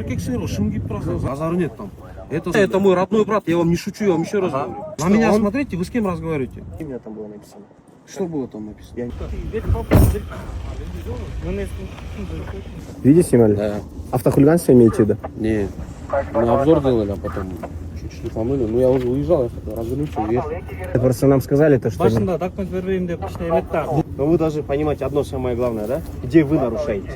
еркексің, шым киіп тұрасың, базары нет там. Это мой родной брат, я вам не шучу, я вам еще раз говорю. На меня смотрите, вы с кем разговариваете? У меня там было написано. Что было там написано? Видео снимали? Да. Автохулиганство имеете в виду? Не, мы обзор делали, а потом чуть шлифанули. Ну я уже уезжал, я хотел развернуться, уехал. Просто нам сказали то, что... Башында документ бербейм деп кичине эмет да. Но вы должны понимать одно самое главное, да? Где вы нарушаете.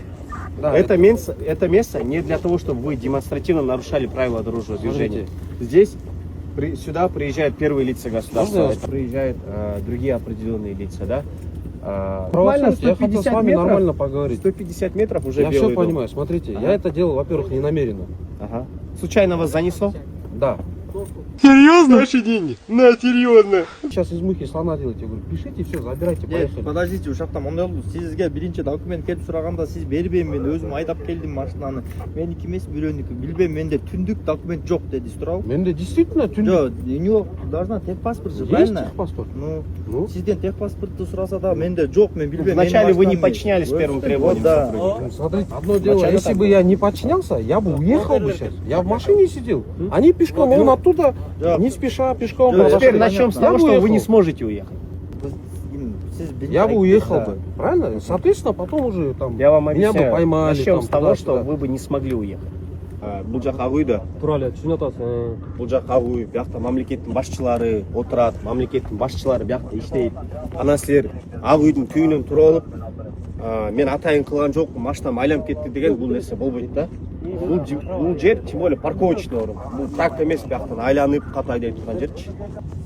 Да, Это место не для того, чтобы вы демонстративно нарушали правила дорожного движения. Здесь сюда приезжают первые лица государства, приезжают другие определенные лица, да? Буквально я хотел с вами нормально поговорить. 150 метров уже Я белый все дом. понимаю, смотрите, я это делал, во-первых, не намеренно. Ага. Случайно вас занесло? Да. Серьезно? Наши деньги? На, серьезно. Сейчас из мухи слона делаете, я говорю, пишите, все, забирайте, поехали. Подождите, ушакта мындай болду. Сизге биринчи документ келип сураганда сиз бербейм, мен өзүм айдап келдим машинаны. Меники эмес, бирөөнүкү. Билбейм, менде түндүк документ жок деди, туурабы? Менде действительно түндүк. Жок, у него должна техпаспорт же, Есть правильно? техпаспорт? Ну, сизден техпаспорту сураса да, менде жок, мен билбейм. Вначале вы не подчинялись первым требованиям. Да. Смотрите, одно дело, Вначале если так бы было. я не подчинялся, я бы уехал бы сейчас. Я в машине сидел. Они пешком, он оттуда, Да. не спеша, пешком. Да, подошли. Теперь начнем с Я того, бы что вы уехал. не сможете уехать. Я бы уехал бы, правильно? Соответственно, потом уже там Я вам меня объясняю. бы поймали. Начнем там, с того, туда-сюда. что вы бы не смогли уехать. Бул жака куйду. Туралы түшүнүп атасың. Бул жака куй, биякта мамлекеттин башчылары отурат, мамлекеттин башчылары биякта иштейт. Анан силер ак үйдүн түбүнөн туруп алып, мен атайын кылган жокмун, машинам айланып кетти деген бул нерсе болбойт да. Бул жер тем более парковочный орун. Бул так эмес, бияктан айланып кат айдай турган жерчи.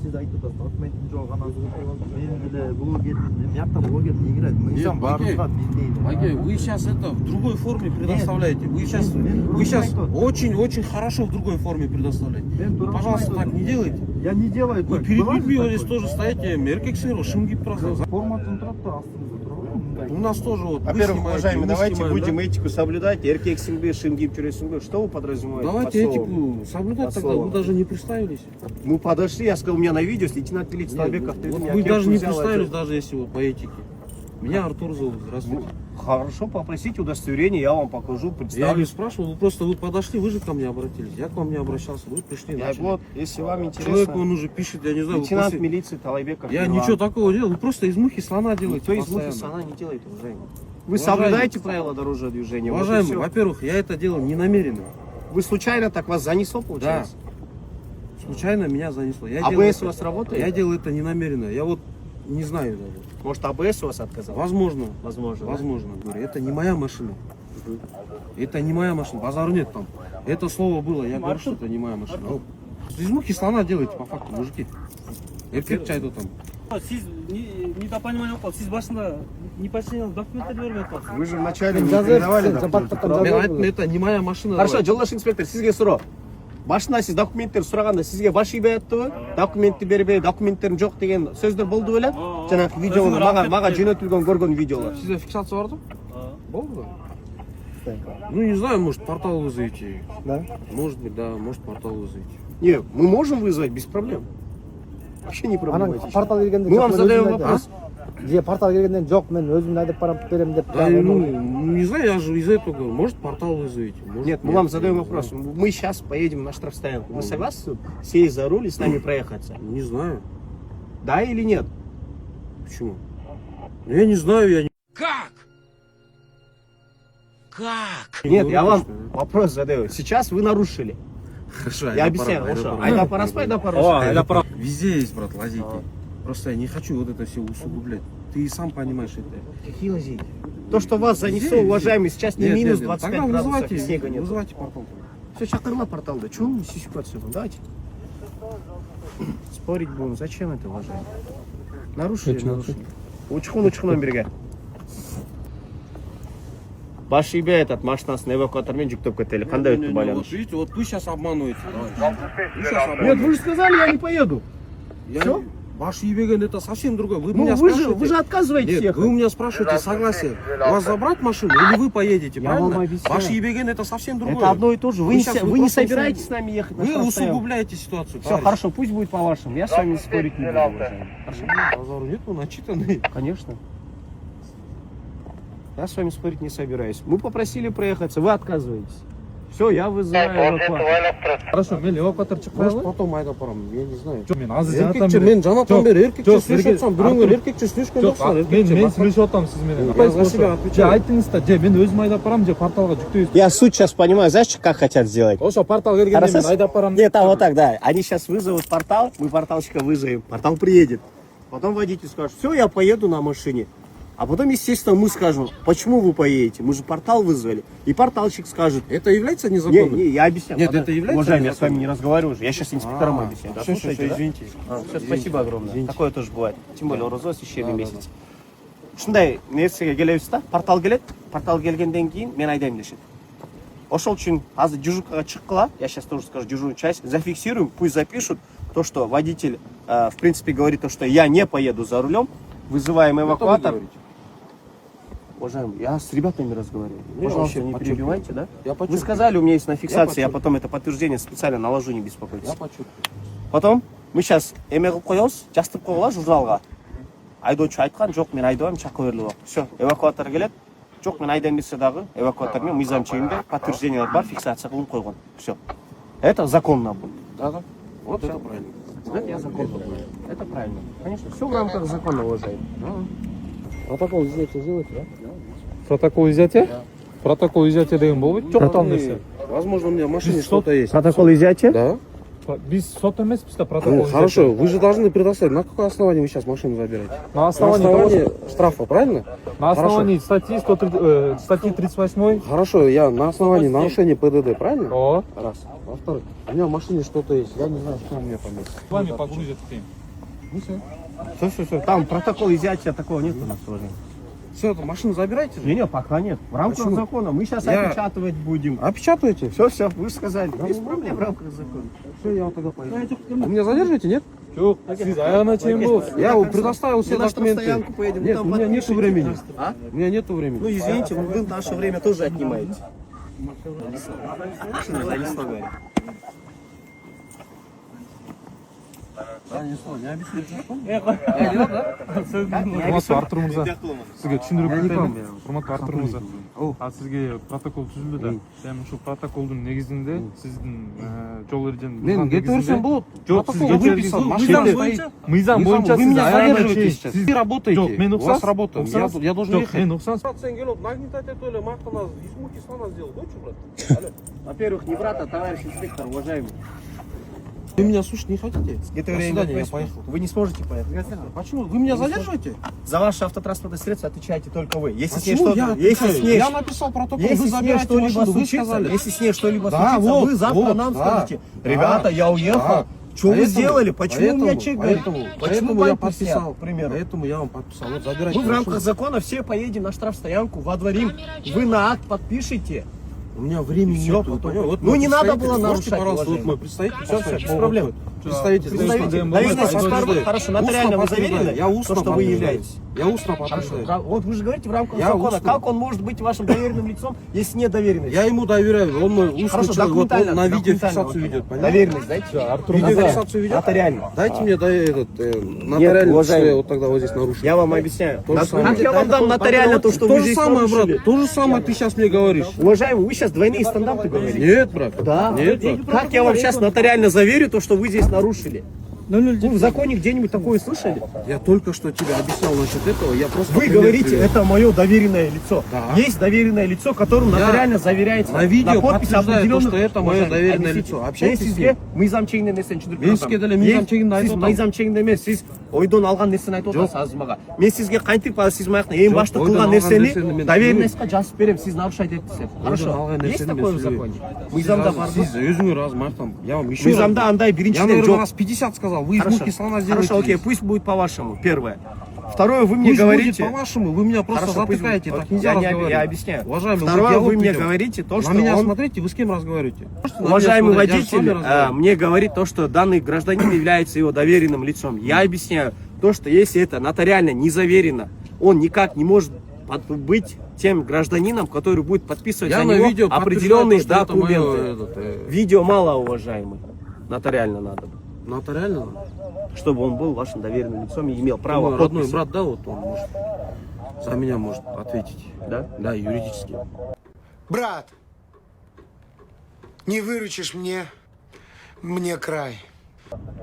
Сиз айтып атасыз, документин жок, анан мен деле блогермин. Биякта блогер не играет. Мы сам баарыбызга билбейм. Маге, вы сейчас это в другой форме предоставляете. Вы сейчас очень хорошо в другой форме предоставляете. Пожалуйста, так не делайте. Я не делаю. Вы перед людьми вот здесь тоже стоите, еркексің, шым киіп тұрасың. Форматын турап тур, астыңызда турабы? У нас тоже вот. Во-первых, уважаемые, давайте снимаем, будем да? этику соблюдать. Эркексингби, шингиб, чуресингби. Что вы подразумеваете? Давайте под словом? этику соблюдать Под тогда. словом. Вы даже не представились. Мы подошли, я сказал, у меня на видео, с лейтенант милиции Талбеков. Вот вы даже не представились, даже если вот по этике. Меня Артур зовут, здравствуйте. Хорошо, попросите удостоверение, я вам покажу, Я не представлю. спрашивал, вы подошли, вы же ко мне обратились. Я к вам не обращался, вы пришли, Я начали. вот, если вам Человек, интересно, он уже пишет, я не знаю, вы лейтенант после- милиции Талайбеков. Я Иван. ничего такого не делал, вы просто из мухи слона делаете. Никто из мухи постоянно. слона не делает, уважаемый. Вы Уважаемый. соблюдаете правила дорожного движения? Вот и Уважаемый, всё. во-первых, я это делал не намеренно. Вы случайно так вас занесло, получается? Случайно меня занесло. Я делал АБС это- у вас работает? Я делал это не намеренно. Я вот не знаю даже. Может, АБС у вас отказал? Возможно. Возможно. да? Возможно. Говорю, это не моя машина. Это не моя машина. Базар нет там. Это слово было. Я говорю, что это не моя машина. Ну, из мухи слона делаете по факту, мужики. Эркек чайды там. Сиз недопонимание болуп калды. Сиз башында не подчинялись, документтерди бербей атасыз. Вы же вначале не передавали документы. Мен айттым, это не моя машина. Хорошо, давай. жолдош инспектор, сизге суроо. Башында сиз документтер сураганда сизге баш ийбей аттыбы? Документти бербей, документтерим жок деген сөздөр болду беле? Жанагы видеону мага жөнөтүлгөн көргөн видеолор. Сизде фиксация барды? Болды. Ну не знаю, может портал вызовите. Да? Может быть, да, может портал вызовите. Не, мы можем вызвать без проблем. Вообще не Анан проблематично. портал келгенде Мы вам задаем вопрос. Же портал келгенден жок, мен өзүм айдап барып берем деп. Да, ну, не знаю, я же из этого говорю. Может портал вызовите. Может, Нет, мы вам задаем я не вопрос. знаю. Мы сейчас поедем на штрафстоянку. Вы согласны сесть за руль и с нами проехаться? Не знаю. Да или нет? Почему? Ну, я не знаю, я не... Нет, я вам Конечно. вопрос задаю. Сейчас вы нарушили. Хорошо, Я объясняю. Айда пораспай, да пораспай. Везде есть, брат, лазейки. Просто я не хочу вот это все усугублять. Ты и сам понимаешь это. Какие лазейки? То, что вас занесло, Везде, уважаемый, сейчас не Нет, минус нет, нет. 25 Тогда градусов, вызывайте, и снега нет. вызывайте портал. Все, чакырма портал, да чего мы ситуацию? Давайте. Спорить будем. Зачем это, уважаемый? Нарушили, нарушили. Учхун берге. Баш ийбей этот машинасын эвакуатормен жүктөп кетели. Кандай өттү Вот байланыш? видите, вот вы сейчас обманываете. Вы сейчас Нет, обманываете. вы же сказали, я не поеду. Я- всё? Ваш ебеген это совсем другое. Вы Ну, меня вы спрашиваете... же отказываетесь Нет, ехать. вы у меня спрашиваете согласие. Вас забрать машину или вы поедете, Я правильно? вам объясняю. Ваш ебеген это совсем другое. Это одно и то же. Вы не просто собираетесь с нами ехать на Вы штрафстоянку? усугубляете ситуацию. Все, хорошо, пусть будет по-вашему. Я с вами спорить не буду, уважаемый. Базару нету, начитанный. Конечно. Я с вами спорить не собираюсь. Мы попросили проехаться, вы отказываетесь. Все, я вызываю эвакуатор. Хорошо, мен эвакуатор чыгып Может, коелы. потом айдап барамын, я не знаю. Жок, мен азыр жанатам Эркекче, мен жанатан бери эркекче сүйлөшүп атсам, бирөөңөр эркекче сүйлөшкөн Жок, жоксуңар, мен эркекче. сүйлөшүп атам сиз менен. Я за себя отвечаю. Же айттыңыз да, же мен өзүм айдап барам, же порталга жүктөйбүз. Я суть сейчас понимаю, знаешь, как хотят сделать? Ошо портал келгенде мен айдап барам. Нет, там вот так, да. Они сейчас вызовут портал, мы порталщика вызовем, портал приедет. Потом водитель скажет, все, я поеду на машине. А потом, естественно, мы скажем, почему вы поедете? Мы же портал вызвали. И порталщик скажет, Это является не, незаконным? я объясняю. Нет, Подожди. это является Уважаемый, я с незаконным? вами не разговариваю уже. Я сейчас инспекторам объясняю. Да, Всё, слушайте, да? извините. Всё, спасибо огромное. Такое тоже бывает. Тем более роза священный месяц. Ушундай нерсеге келебиз да, портал келет. Портал келгенден кийин мен айдайм дешет. Ошол үчүн азыр дежуркага чыккыла. Я сейчас тоже скажу дежурную часть. Зафиксируем, пусть запишут то, что водитель, в принципе, говорит то, что я не поеду за рулем. Вызываем Это вы эвакуатор. говорите. Уважаемый, я с ребятами разговариваю. Я Пожалуйста, вообще не почувствую. перебивайте, да? Я Вы почувствую. сказали, у меня есть на фиксации, я почувствую. потом это подтверждение специально наложу, не беспокойтесь. Я почувствую. Потом мы сейчас эме кылып коебуз, жастырып койгула журналга. Айдоочу айткан, жок, мен айдабайм, чакы берилип алып. Все, эвакуатор келет. Жок, мен айдайм десе дагы, эвакуатор менен мыйзам чегинде подтверждениялар бар, фиксация кылынып койгон. Все. Это законно будет. Да. Вот это правильно. Это я законно будет. Это правильно. Конечно, все в рамках закона, уважаемый. Протокол изъятия сделайте, да? Протокол изъятия? Протокол изъятия деген болбойт. Жок, атал нерсе. Возможно, у меня в машине Без что-то есть. Протокол изъятия? Да? Биз сот эмеспиз да, протокол Ну, изъятия. хорошо, вы же должны предоставить. На какое основание вы сейчас машину забираете? На На основании основании штрафа, правильно? На основании статьи 38. Хорошо, я на основании нарушения ПДД, правильно? О, Раз. Во-вторых, у меня в машине что-то есть. Я не знаю, что у меня там есть. с вами погрузят в тем. Все. Там протокол изъятия такого нет у нас, уважаемый. Все, эту машину забирайте же. Не, пока нет. В рамках Почему? закона. Мы сейчас Я- опечатывать будем. Опечатывайте. Все, вы же сказали. Без проблем в рамках закона. Все, я вот тогда поеду. Вы меня задержите, нет? Жок, сиз аягына чейин болосуз. Я вам предоставил все Мы на документы. штрафстоянку поедем, Нет, там у меня нету подпишите. времени. А? У меня нету времени. Ну, извините, вы наше время тоже отнимаете. Машина занесла, говорит. Да, не слова, не объяснишь. Урматтуу Артур мырза, сизге түшүндүрүп Я не кетейин. помню. Урматтуу Артур мырза. О. А сизге протокол түзүлдү да. Эми ушул протоколдун негизинде сиздин жол эрежени Мен кете берсем болот. Жок, Протокол сизге выписан. мыйзам Машина боюнча- стоит. мыйзам боюнча Вы сиз меня аягына задерживаете чейин. сейчас. Сиз- Вы работаете. Жок, мен У вас уксас. работа. Я должен Жок, ехать. мен уксас. Сен келіп нагнетать эту мақтана из муки слона сделал. Дочь, брат? Во-первых, не брат, а товарищ инспектор, уважаемый. Вы меня слушать не хотите? Это До время свидания, я поиск- поехал. Вы не сможете поехать. Почему? Вы меня задерживаете? За ваше автотранспортное средство отвечаете только вы. Если с ней Почему что-то, я если с отвечаю? ней, Я написал протокол, если вы с ней забираете что-либо машину, вы случится, сказали. если с ней что-либо Да, случится, вот, вы завтра вот, нам да, скажете, да, ребята, я уехал. да. Что вы Поэтому- сделали? Почему у меня чек горит? Поэтому Почему я вам подписал. к примеру? Поэтому я вам подписал. Вот забирайте Мы в рамках машину. закона все поедем на штрафстоянку, водворим. Вы на акт подпишите. У меня времени Всё, нет. потом. Вот Ну, мой не надо представитель, было можете, нарушать, пожалуйста, вот уважаемый. мой представитель. Всё, поставить без по проблем. вот. Представитель. Представитель. устно Доверенность подтверждаю. паспорта. Хорошо, нотариально вы Устно заверили? подтверждаю. Я устно То, что вы подтверждаю. являетесь. Я устно Хорошо. подтверждаю. Вот вы же говорите в рамках Я закона. устно. Как он может быть вашим доверенным лицом, если не доверенность? Я ему доверяю. Он мой устный Хорошо, человек. Вот документально. он на документально видеофиксацию вот. ведет. Понимаете? Доверенность дайте. Артур Видеофиксацию ведет? Нотариально. Дайте мне нотариально, уважаемый. что я вот тогда вот здесь нарушил. Я вам объясняю. То же самое. Как я вам дам нотариально то, что То вы же здесь самое, нарушили? брат. То же самое ты сейчас мне говоришь. Уважаемый, вы сейчас двойные стандарты говорите. Нет, брат. Да. Нет, брат. Как я вам сейчас нотариально заверю то, что вы здесь нарушили? Вы в законе где-нибудь такое слышали? Я только что тебе объяснял насчет этого. Я просто Вы пример говорите, привел. это мое доверенное лицо. Да. Есть доверенное лицо, которому Я нотариально заверяется на видео подпись подтверждаю то, определенных... что это мое Уважаемый, доверенное объясните. лицо. Общайтесь Мен с сизге ним. мыйзам чегинде нерсени түшүндүрүп Мен сизге деле мыйзам чегинде айтып Сиз атам. мыйзам чегинде эмес, сиз ойдон алган нерсени айтып атасыз азыр мага. Мен сизге кантип сиз маякта эң Жок, башта ойдон кылган алган нерсени нерсени мен доверенностька жазып берем, сиз нарушать эттиңиз. алган Хорошо. Есть нерсени мен такое в сүйлөйм. законе? Мыйзамда бар. Сиз өзүңөр азыр мактам. Я вам еще Мыйзамда андай Я, биринчиден наверное, жок. раз 50 сказал. Вы из Хорошо. муки слона сделаете. Хорошо, окей, здесь. пусть будет по-вашему. Первое. Второе, вы мне Пусть говорите... будет по-вашему, вы меня просто Хорошо, пусть затыкаете, будет. так нельзя Я разговаривать. я объясняю. Уважаемый, Второе, диалог вы мне ведем. говорите то, На что меня он... смотрите, вы с кем разговариваете? Уважаемый На меня смотрите, я же с вами водитель разговариваю. мне говорит то, что данный гражданин является его доверенным лицом. Я объясняю то, что если это нотариально не заверено, он никак не может быть тем гражданином, который будет подписывать Я за на него видео определенные подтверждаю, что это моё, документы. Видео мало, уважаемый. Нотариально надо, Нотариально? чтобы он был вашим доверенным лицом и имел Мой право родной подписи. брат, да, вот он может, за меня может ответить. Да? Да, юридически. Брат, Не выручишь мне край.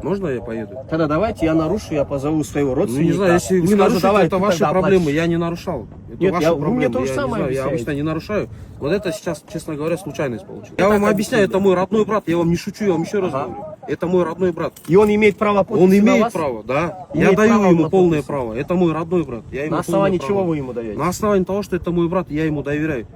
Можно я поеду? Тогда давайте я нарушу, я позову своего Ну, родственника. не знаю, если и вы скажу, нарушите, давай, это ты ваши тогда проблемы, оплатишь. я не нарушал. Это Нет, ваши вы мне проблемы, то же я самое не знаю, я объясняете. обычно не нарушаю. Вот это сейчас, честно говоря, случайность получилась. Я вам объясняю, это мой родной брат, я вам не шучу, я вам еще раз говорю. Это мой родной брат. И он имеет право подписи Он на имеет вас? право, да. Имеет Я даю право ему на полное подпись. право. Это мой родной брат. Я ему На основании полное чего право. вы ему даете? На основании того, что это мой брат, я ему доверяю.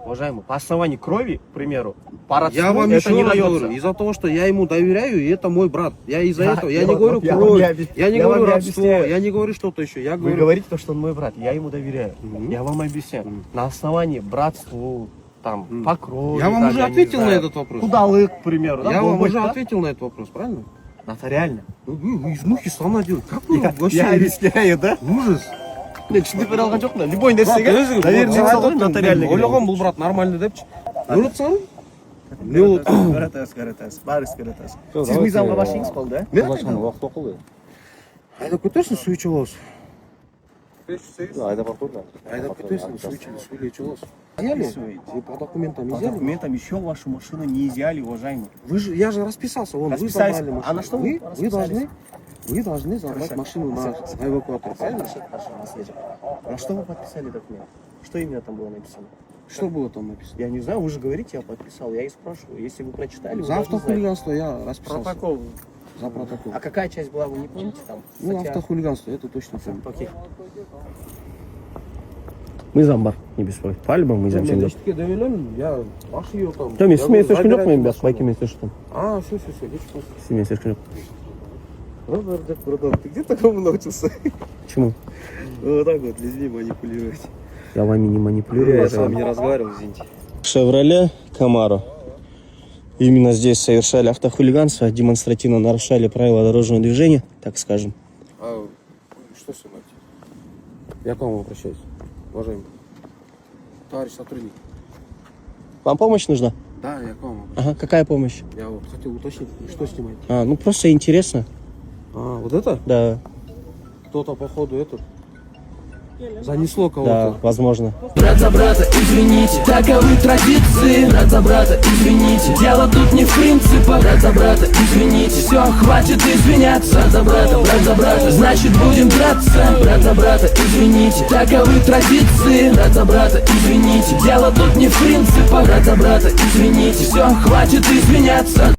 Уважаемый, по основанию крови, к примеру, по родству Я вам это еще не раз дается. говорю, из-за того, что я ему доверяю, и это мой брат. Я из-за Да, этого, я я не вам- говорю я вам кровь, не объяс- я не я вам говорю не родство, объясняю. я не говорю что-то еще. Я Вы говорю, говорите то, что он мой брат, я ему доверяю. Я вам объясняю. На основании братству, там, по крови. Я вам там, уже не ответил на знаю, этот вопрос. Кудалык, к примеру. да, Я вам Бобой, уже да? ответил на этот вопрос, правильно? Это реально. Вы из мухи слона делаете. Как вы вообще? Я объясняю, да? Ужас. Мен түсініп бере алған жоқпын. Любой Брат, нәрсеге, өзің- наверное, сен салғын, айтып это реально. ойлаған бұл брат нормальный депші. Не отырсың? Не болды? Көрәтәсіз, барыс көрәтәсіз. Сіз мизамға башыңыз болды, а? Уақыт оқылды. Айдап көтерсің, су ішіп аласың. Айдап оқылды. Айдап кетесің, су ішіп аласың. Вы по документам По изъяли? документам еще вашу машину не изъяли, уважаемый. Я же расписался, вон, вы Расписались. забрали машину. А на что вы Вы должны забрать машину на эвакуатор, правильно? На что вы подписали документ? Что именно там было написано? Что было там написано? Я не знаю, вы же говорите, я подписал, я и спрашиваю. Если вы прочитали, вы За должны знать. автохулиганство я расписался. Протокол. За протокол. А какая часть была, вы не помните там? Ну, автохулиганство, это точно помню. Окей. Мы замбар, не беспокойтесь. По-любому мы Мен замбар. ештеңе деп ойлаймын, я бақшы еу там. Да, мен сізмен сөйлескен забирайте жоқпын, мен машину. байке мен сөйлескен. А, все, еш болсын. Сізмен сөйлескен жоқпын. Роберт, братан, ты где такому научился? Почему? Вот так вот людьми манипулировать. Я вами не манипулирую. Я с вами не разговаривал, извините. Шевроле Камаро. Именно здесь совершали автохулиганство, демонстративно нарушали правила дорожного движения, так скажем. А что снимать? Я к вам обращаюсь, уважаемый. Товарищ сотрудник. Вам помощь нужна? Да, я к вам. Ага, какая помощь? Я вот хотел уточнить, что снимать. А, ну просто интересно. А, вот это? Да, Кто-то, походу, это занесло да, кого-то. возможно. Брат за брата, извините, таковы традиции. Брат за брата, извините, дело тут не в принципах. Брат за брата, извините, все, хватит извиняться. Брат за брата, значит будем драться. Брат за брата, извините, таковы традиции. Брат за брата, извините, дело тут не в принципах. Брат за брата, извините, все, хватит извиняться.